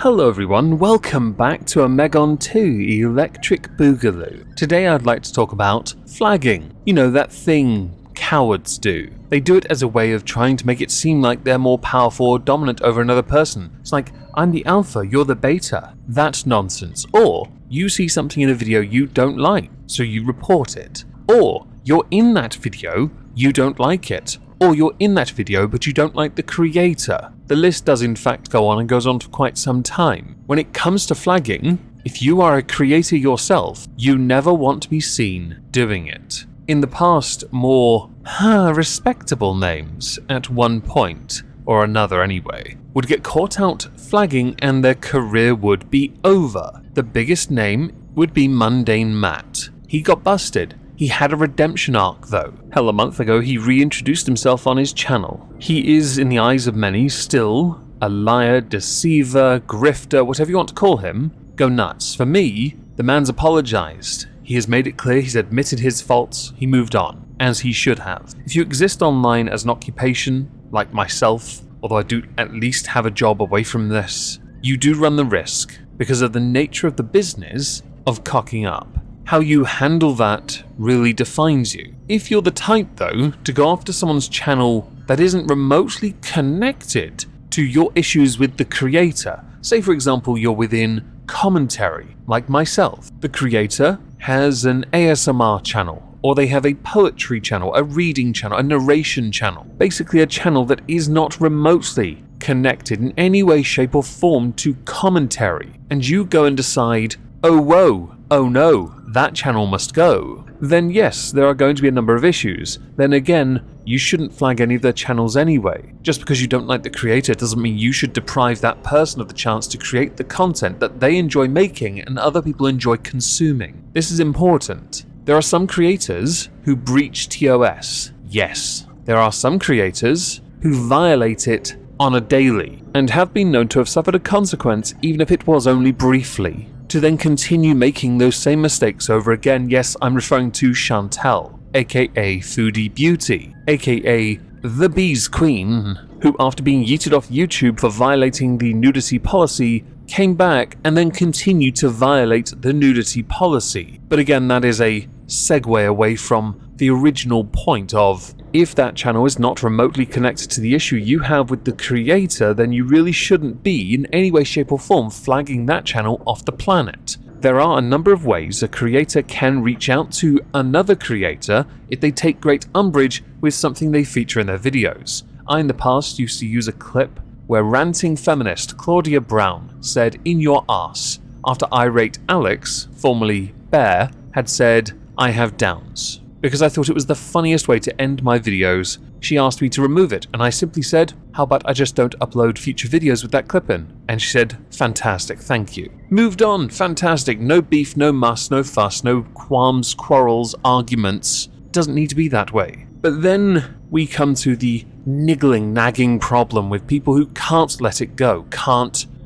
Hello everyone, welcome back to Omegon 2 Electric Boogaloo. Today I'd like to talk about flagging. You know, that thing cowards do. They do it as a way of trying to make it seem like they're more powerful or dominant over another person. It's like, I'm the alpha, you're the beta. That's nonsense. Or, you see something in a video you don't like, so you report it. Or, you're in that video, you don't like it. Or you're in that video but you don't like the creator. The list does in fact go on and goes on for quite some time. When it comes to flagging, if you are a creator yourself, you never want to be seen doing it. In the past, more respectable names, at one point, or another anyway, would get caught out flagging and their career would be over. The biggest name would be Mundane Matt. He got busted. He had a redemption arc though. Hell, a month ago he reintroduced himself on his channel. He is, in the eyes of many, still a liar, deceiver, grifter, whatever you want to call him. Go nuts. For me, the man's apologized. He has made it clear he's admitted his faults, he moved on, as he should have. If you exist online as an occupation, like myself, although I do at least have a job away from this, you do run the risk, because of the nature of the business, of cocking up. How you handle that really defines you. If you're the type, though, to go after someone's channel that isn't remotely connected to your issues with the creator, say for example you're within commentary, like myself. The creator has an ASMR channel, or they have a poetry channel, a reading channel, a narration channel. Basically a channel that is not remotely connected in any way, shape or form to commentary. And you go and decide, oh whoa, oh no, that channel must go, then yes, there are going to be a number of issues. Then again, you shouldn't flag any of their channels anyway. Just because you don't like the creator doesn't mean you should deprive that person of the chance to create the content that they enjoy making and other people enjoy consuming. This is important. There are some creators who breach TOS. Yes, there are some creators who violate it on a daily and have been known to have suffered a consequence, even if it was only briefly, to then continue making those same mistakes over again. Yes, I'm referring to Chantel, aka Foodie Beauty, aka the Bees Queen, who after being yeeted off YouTube for violating the nudity policy, came back and then continued to violate the nudity policy. But again, that is a segue away from the original point of, if that channel is not remotely connected to the issue you have with the creator, then you really shouldn't be in any way, shape or form flagging that channel off the planet. There are a number of ways a creator can reach out to another creator if they take great umbrage with something they feature in their videos. I in the past used to use a clip where ranting feminist Claudia Brown said "in your arse" after irate Alex, formerly Bear, had said "I have downs." Because I thought it was the funniest way to end my videos, she asked me to remove it, and I simply said, how about I just don't upload future videos with that clip in? And she said, fantastic, thank you. Moved on, fantastic, no beef, no muss, no fuss, no qualms, quarrels, arguments. Doesn't need to be that way. But then we come to the niggling, nagging problem with people who can't let it go,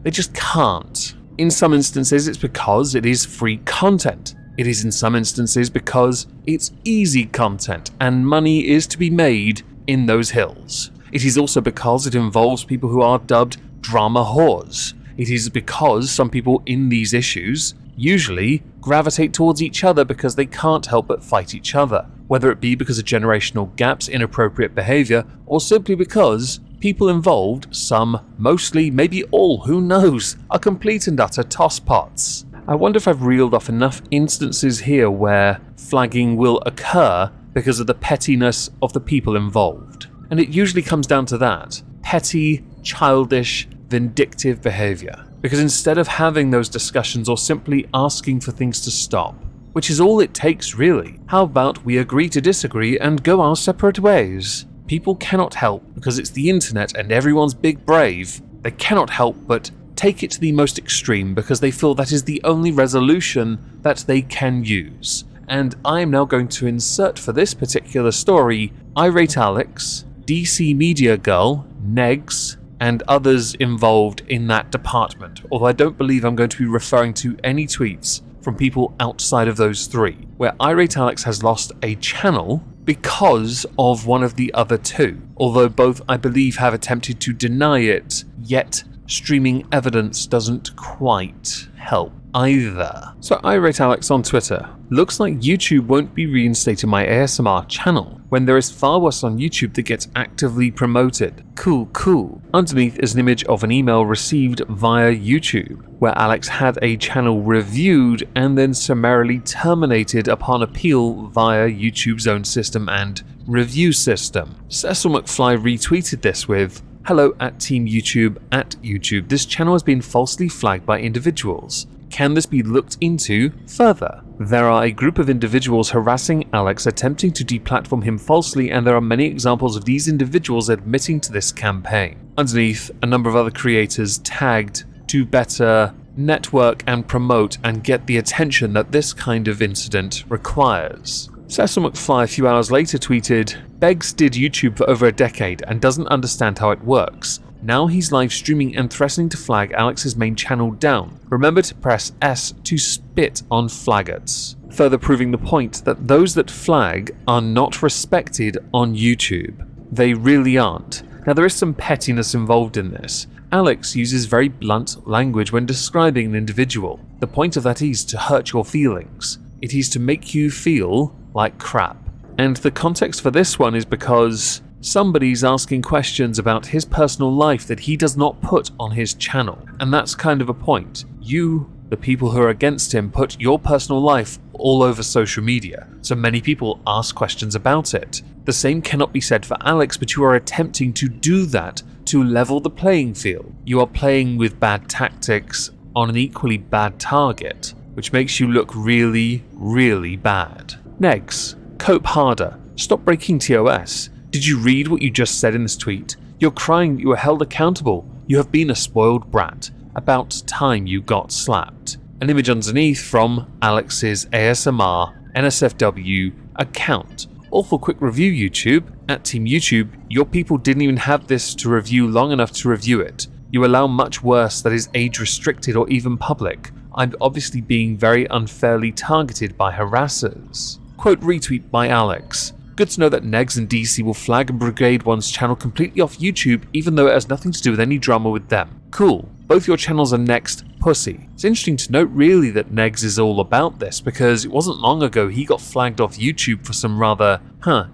they just can't. In some instances it's because it is free content. It is in some instances because it's easy content and money is to be made in those hills. It is also because it involves people who are dubbed drama whores. It is because some people in these issues usually gravitate towards each other because they can't help but fight each other, whether it be because of generational gaps, inappropriate behavior, or simply because people involved, some, mostly, maybe all, who knows, are complete and utter tosspots. I wonder if I've reeled off enough instances here where flagging will occur because of the pettiness of the people involved. And it usually comes down to that. Petty, childish, vindictive behavior. Because instead of having those discussions or simply asking for things to stop, which is all it takes really, how about we agree to disagree and go our separate ways? People cannot help, because it's the internet and everyone's big brave, they cannot help but take it to the most extreme because they feel that is the only resolution that they can use. And I am now going to insert for this particular story Irate Alex, DC Media Girl, Negs, and others involved in that department, although I don't believe I'm going to be referring to any tweets from people outside of those three, where Irate Alex has lost a channel because of one of the other two, although both I believe have attempted to deny it, yet streaming evidence doesn't quite help either. So I rate Alex on Twitter. Looks like YouTube won't be reinstating my ASMR channel when there is far worse on YouTube that gets actively promoted. Cool. Underneath is an image of an email received via YouTube, where Alex had a channel reviewed and then summarily terminated upon appeal via YouTube's own system and review system. Cecil McFly retweeted this with, "Hello at Team YouTube at YouTube. This channel has been falsely flagged by individuals. Can this be looked into further? There are a group of individuals harassing Alex, attempting to deplatform him falsely, and there are many examples of these individuals admitting to this campaign." Underneath, a number of other creators tagged to better network and promote and get the attention that this kind of incident requires. Cecil McFly a few hours later tweeted, "Beggs did YouTube for over a decade and doesn't understand how it works. Now he's live streaming and threatening to flag Alex's main channel down. Remember to press S to spit on flaggots." Further proving the point that those that flag are not respected on YouTube. They really aren't. Now there is some pettiness involved in this. Alex uses very blunt language when describing an individual. The point of that is to hurt your feelings. It is to make you feel like crap. And the context for this one is because somebody's asking questions about his personal life that he does not put on his channel. And that's kind of a point. You, the people who are against him, put your personal life all over social media. So many people ask questions about it. The same cannot be said for Alex, but you are attempting to do that to level the playing field. You are playing with bad tactics on an equally bad target, which makes you look really, really bad. Negs, cope harder. Stop breaking TOS. Did you read what you just said in this tweet? You're crying that you were held accountable. You have been a spoiled brat. About time you got slapped. An image underneath from Alex's ASMR NSFW account. Awful quick review, YouTube. At Team YouTube, your people didn't even have this to review long enough to review it. You allow much worse that is age restricted or even public. I'm obviously being very unfairly targeted by harassers. Quote retweet by Alex. Good to know that Negs and DC will flag and brigade one's channel completely off YouTube even though it has nothing to do with any drama with them. Cool. Both your channels are next pussy. It's interesting to note really that Negs is all about this because it wasn't long ago he got flagged off YouTube for some rather,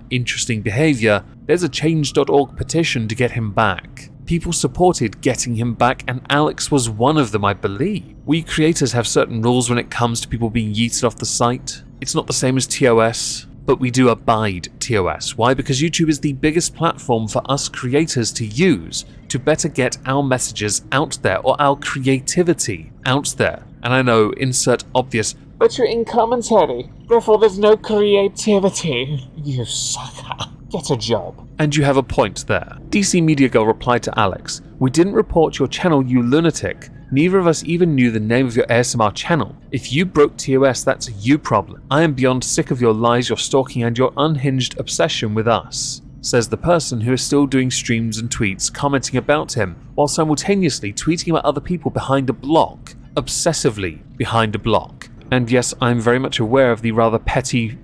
interesting behaviour. There's a change.org petition to get him back. People supported getting him back and Alex was one of them, I believe. We creators have certain rules when it comes to people being yeeted off the site. It's not the same as TOS. But we do abide TOS. Why? Because YouTube is the biggest platform for us creators to use to better get our messages out there or our creativity out there. And I know, insert obvious, but you're in commentary, therefore there's no creativity. You sucker. Get a job. And you have a point there. DC Media Girl replied to Alex, "We didn't report your channel, you lunatic. Neither of us even knew the name of your ASMR channel. If you broke TOS, that's a you problem. I am beyond sick of your lies, your stalking, and your unhinged obsession with us," says the person who is still doing streams and tweets commenting about him, while simultaneously tweeting about other people behind a block. Obsessively behind a block. And yes, I'm very much aware of the rather petty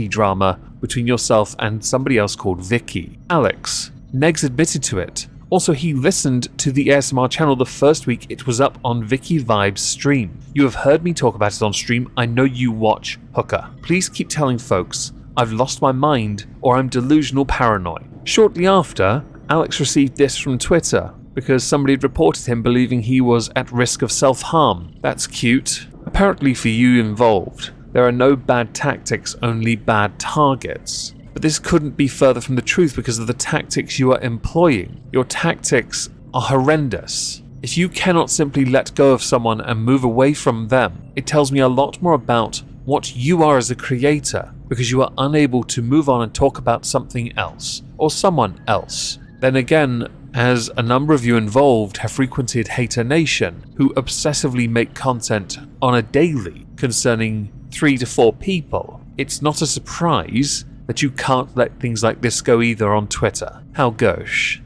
drama between yourself and somebody else called Vicky. Alex. Negs admitted to it. Also, he listened to the ASMR channel the first week it was up on Vicky Vibes' stream. You have heard me talk about it on stream. I know you watch, hooker. Please keep telling folks I've lost my mind or I'm delusional paranoid. Shortly after, Alex received this from Twitter because somebody had reported him believing he was at risk of self-harm. That's cute. Apparently for you involved, there are no bad tactics, only bad targets. But this couldn't be further from the truth because of the tactics you are employing. Your tactics are horrendous. If you cannot simply let go of someone and move away from them, it tells me a lot more about what you are as a creator because you are unable to move on and talk about something else or someone else. Then again, as a number of you involved have frequented Hater Nation, who obsessively make content on a daily concerning 3 to 4 people, it's not a surprise that you can't let things like this go either on Twitter. How gauche.